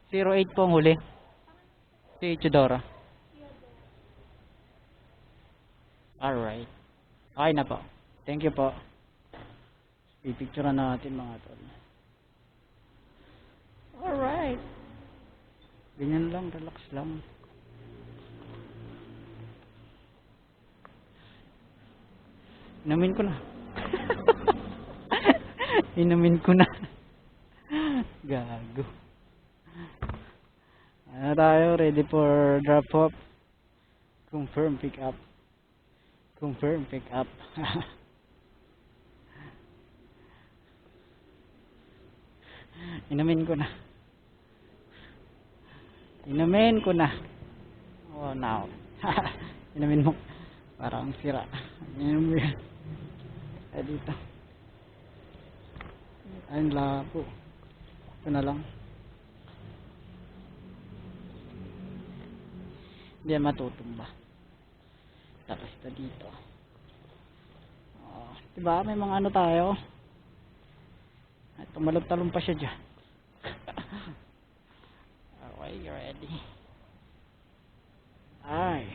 08 po ang huli. Si Chidora. Alright. Okay na po. Thank you po. Pipicturean natin mga tol. Alright. Ganyan lang, relax lang. Inumin ko na. Inumin ko na. Gago. Ano tayo? Ready for drop off. Confirm pick up. Confirm pick up. Inumin ko na. Inumin ko na. Oh, now. Inumin mo. Parang sira. Inumin mo yan. Ay, dito. Ayun, labo. Ito na lang. Hindi yan matutumba. Tapos ito dito. Oh, diba? May mga ano tayo. At tumalog-talong pa siya dyan. Okay, you ready? Ay.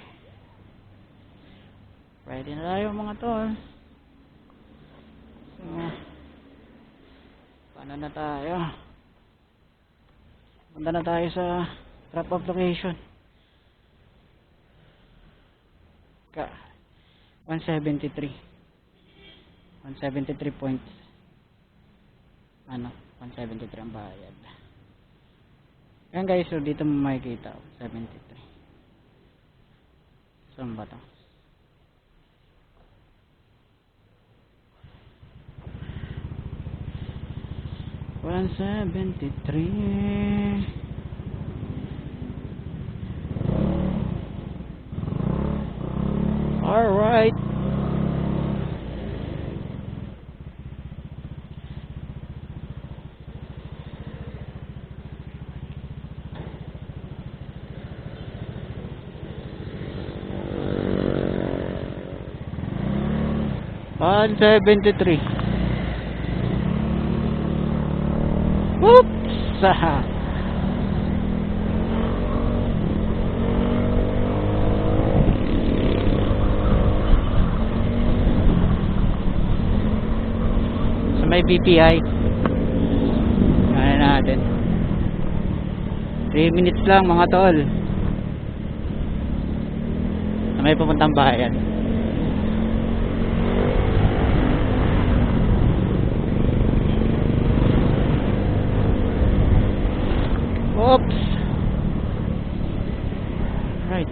Ready na tayo mga tol. So, paano na tayo? Punta na tayo sa drop-off location. 173 points. 173 ang bayad. Ayan guys, so dito mo makikita 73. Saan ba ito? $173. Alright. $173. Oops. So may BPI. Ano natin? 3 minutes lang mga tol. Na may pupuntang bayan. Oops. Right.